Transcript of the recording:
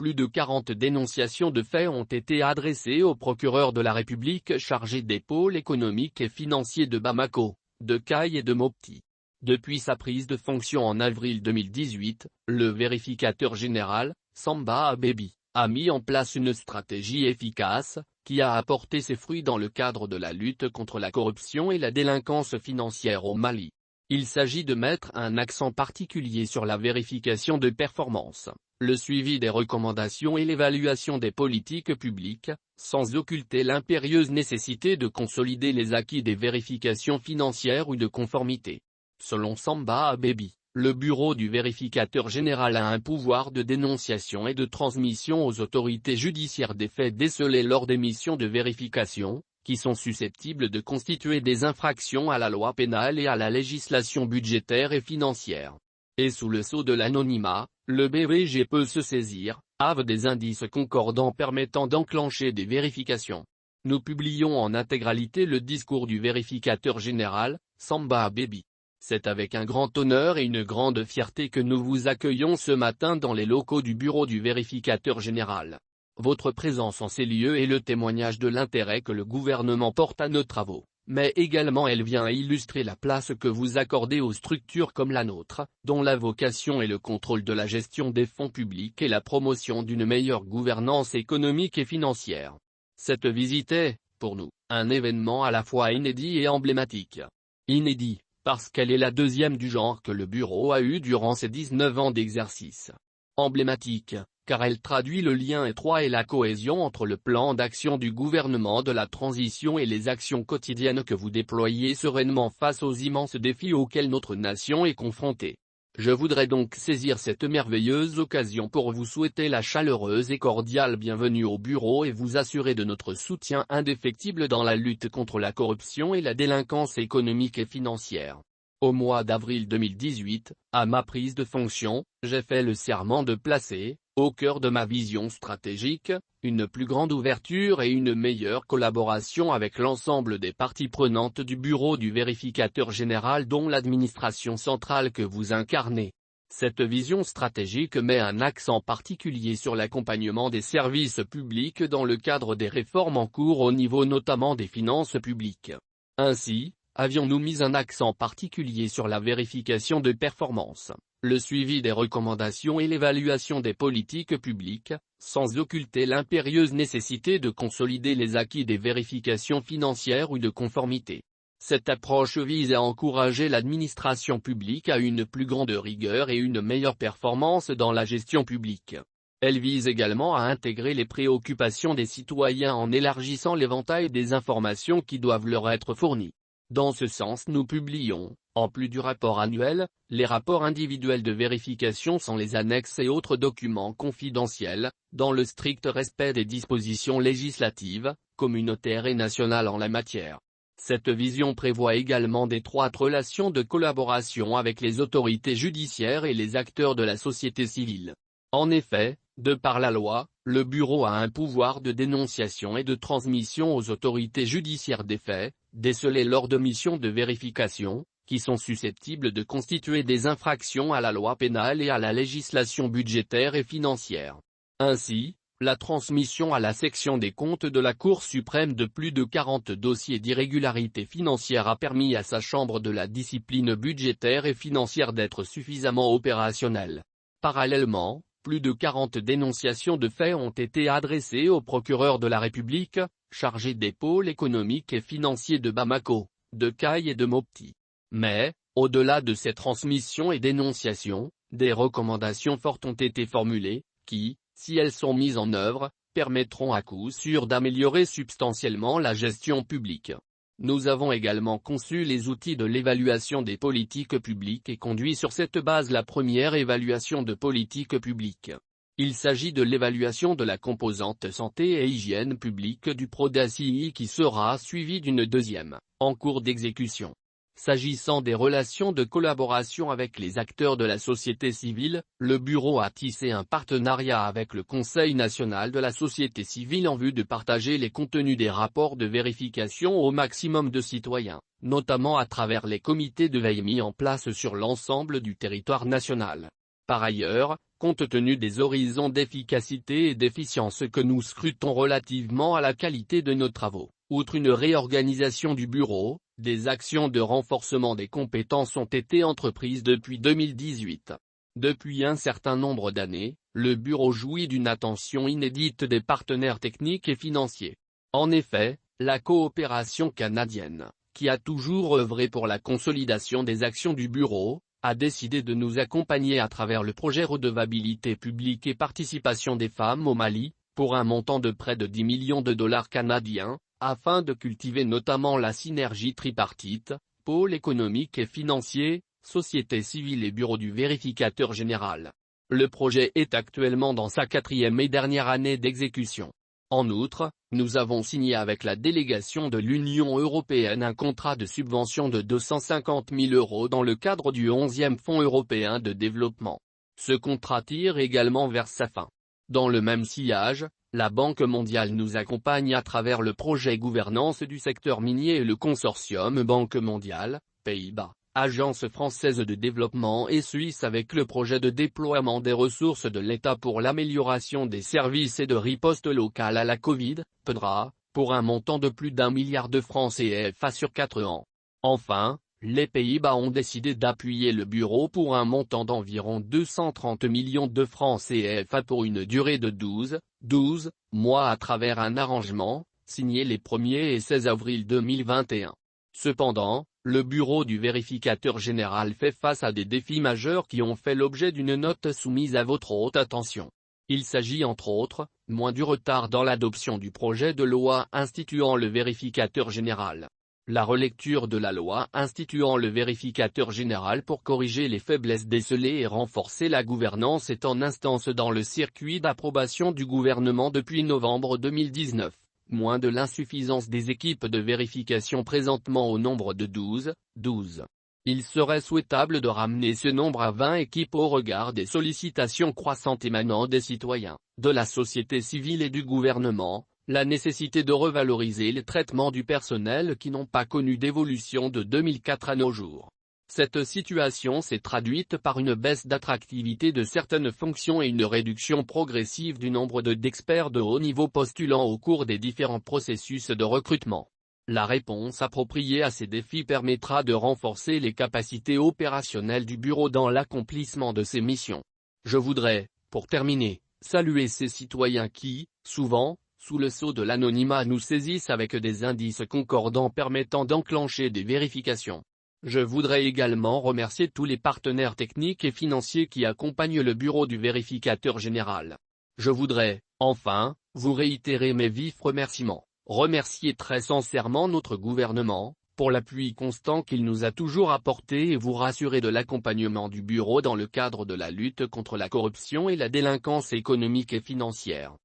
plus de 40 dénonciations de faits ont été adressées au procureur de la République chargé des pôles économiques et financiers de Bamako, de Caille et de Mopti. Depuis sa prise de fonction en avril 2018, le vérificateur général, Samba Abebi, a mis en place une stratégie efficace, qui a apporté ses fruits dans le cadre de la lutte contre la corruption et la délinquance financière au Mali. Il s'agit de mettre un accent particulier sur la vérification de performance, le suivi des recommandations et l'évaluation des politiques publiques, sans occulter l'impérieuse nécessité de consolider les acquis des vérifications financières ou de conformité. Selon Samba Abebi, le bureau du vérificateur général a un pouvoir de dénonciation et de transmission aux autorités judiciaires des faits décelés lors des missions de vérification, qui sont susceptibles de constituer des infractions à la loi pénale et à la législation budgétaire et financière. Et sous le sceau de l'anonymat, le BVG peut se saisir, des indices concordants permettant d'enclencher des vérifications. Nous publions en intégralité le discours du vérificateur général, Samba Abebi. C'est avec un grand honneur et une grande fierté que nous vous accueillons ce matin dans les locaux du bureau du vérificateur général. Votre présence en ces lieux est le témoignage de l'intérêt que le gouvernement porte à nos travaux, mais également elle vient illustrer la place que vous accordez aux structures comme la nôtre, dont la vocation est le contrôle de la gestion des fonds publics et la promotion d'une meilleure gouvernance économique et financière. Cette visite est, pour nous, un événement à la fois inédit et emblématique. Inédit, parce qu'elle est la deuxième du genre que le bureau a eu durant ses 19 ans d'exercice. Emblématique, car elle traduit le lien étroit et la cohésion entre le plan d'action du gouvernement de la transition et les actions quotidiennes que vous déployez sereinement face aux immenses défis auxquels notre nation est confrontée. Je voudrais donc saisir cette merveilleuse occasion pour vous souhaiter la chaleureuse et cordiale bienvenue au bureau et vous assurer de notre soutien indéfectible dans la lutte contre la corruption et la délinquance économique et financière. Au mois d'avril 2018, à ma prise de fonction, j'ai fait le serment de placer, au cœur de ma vision stratégique, une plus grande ouverture et une meilleure collaboration avec l'ensemble des parties prenantes du bureau du vérificateur général dont l'administration centrale que vous incarnez. Cette vision stratégique met un accent particulier sur l'accompagnement des services publics dans le cadre des réformes en cours au niveau notamment des finances publiques. Ainsi, avions-nous mis un accent particulier sur la vérification de performance, le suivi des recommandations et l'évaluation des politiques publiques, sans occulter l'impérieuse nécessité de consolider les acquis des vérifications financières ou de conformité. Cette approche vise à encourager l'administration publique à une plus grande rigueur et une meilleure performance dans la gestion publique. Elle vise également à intégrer les préoccupations des citoyens en élargissant l'éventail des informations qui doivent leur être fournies. Dans ce sens nous publions, en plus du rapport annuel, les rapports individuels de vérification sans les annexes et autres documents confidentiels, dans le strict respect des dispositions législatives, communautaires et nationales en la matière. Cette vision prévoit également d'étroites relations de collaboration avec les autorités judiciaires et les acteurs de la société civile. En effet, de par la loi, le bureau a un pouvoir de dénonciation et de transmission aux autorités judiciaires des faits, décelés lors de missions de vérification, qui sont susceptibles de constituer des infractions à la loi pénale et à la législation budgétaire et financière. Ainsi, la transmission à la section des comptes de la Cour suprême de plus de 40 dossiers d'irrégularité financière a permis à sa chambre de la discipline budgétaire et financière d'être suffisamment opérationnelle. Parallèlement, plus de 40 dénonciations de faits ont été adressées au procureur de la République, chargé des pôles économiques et financiers de Bamako, de Caille et de Mopti. Mais, au-delà de ces transmissions et dénonciations, des recommandations fortes ont été formulées, qui, si elles sont mises en œuvre, permettront à coup sûr d'améliorer substantiellement la gestion publique. Nous avons également conçu les outils de l'évaluation des politiques publiques et conduit sur cette base la première évaluation de politique publique. Il s'agit de l'évaluation de la composante santé et hygiène publique du PRODACI qui sera suivie d'une deuxième, en cours d'exécution. S'agissant des relations de collaboration avec les acteurs de la société civile, le Bureau a tissé un partenariat avec le Conseil national de la société civile en vue de partager les contenus des rapports de vérification au maximum de citoyens, notamment à travers les comités de veille mis en place sur l'ensemble du territoire national. Par ailleurs, compte tenu des horizons d'efficacité et d'efficience que nous scrutons relativement à la qualité de nos travaux, outre une réorganisation du bureau, des actions de renforcement des compétences ont été entreprises depuis 2018. Depuis un certain nombre d'années, le bureau jouit d'une attention inédite des partenaires techniques et financiers. En effet, la coopération canadienne, qui a toujours œuvré pour la consolidation des actions du bureau, a décidé de nous accompagner à travers le projet Redevabilité publique et participation des femmes au Mali, pour un montant de près de 10 millions de dollars canadiens, afin de cultiver notamment la synergie tripartite, pôle économique et financier, société civile et bureau du vérificateur général. Le projet est actuellement dans sa 4e et dernière année d'exécution. En outre, nous avons signé avec la délégation de l'Union européenne un contrat de subvention de 250 000 € dans le cadre du 11e Fonds européen de développement. Ce contrat tire également vers sa fin. Dans le même sillage, la Banque mondiale nous accompagne à travers le projet gouvernance du secteur minier et le consortium Banque mondiale, Pays-Bas, Agence française de développement et Suisse avec le projet de déploiement des ressources de l'État pour l'amélioration des services et de riposte locale à la Covid, PEDRA, pour un montant de plus d'1 milliard de francs CFA sur 4 ans. Enfin, les Pays-Bas ont décidé d'appuyer le bureau pour un montant d'environ 230 millions de francs CFA pour une durée de 12 mois à travers un arrangement, signé les 1er et 16 avril 2021. Cependant, le bureau du vérificateur général fait face à des défis majeurs qui ont fait l'objet d'une note soumise à votre haute attention. Il s'agit entre autres, moins du retard dans l'adoption du projet de loi instituant le vérificateur général. La relecture de la loi instituant le vérificateur général pour corriger les faiblesses décelées et renforcer la gouvernance est en instance dans le circuit d'approbation du gouvernement depuis novembre 2019. Moins de l'insuffisance des équipes de vérification présentement au nombre de 12. Il serait souhaitable de ramener ce nombre à 20 équipes au regard des sollicitations croissantes émanant des citoyens, de la société civile et du gouvernement, la nécessité de revaloriser les traitements du personnel qui n'ont pas connu d'évolution de 2004 à nos jours. Cette situation s'est traduite par une baisse d'attractivité de certaines fonctions et une réduction progressive du nombre d'experts de haut niveau postulant au cours des différents processus de recrutement. La réponse appropriée à ces défis permettra de renforcer les capacités opérationnelles du bureau dans l'accomplissement de ses missions. Je voudrais, pour terminer, saluer ces citoyens qui, souvent, sous le sceau de l'anonymat nous saisissent avec des indices concordants permettant d'enclencher des vérifications. Je voudrais également remercier tous les partenaires techniques et financiers qui accompagnent le bureau du vérificateur général. Je voudrais, enfin, vous réitérer mes vifs remerciements, remercier très sincèrement notre gouvernement, pour l'appui constant qu'il nous a toujours apporté et vous rassurer de l'accompagnement du bureau dans le cadre de la lutte contre la corruption et la délinquance économique et financière.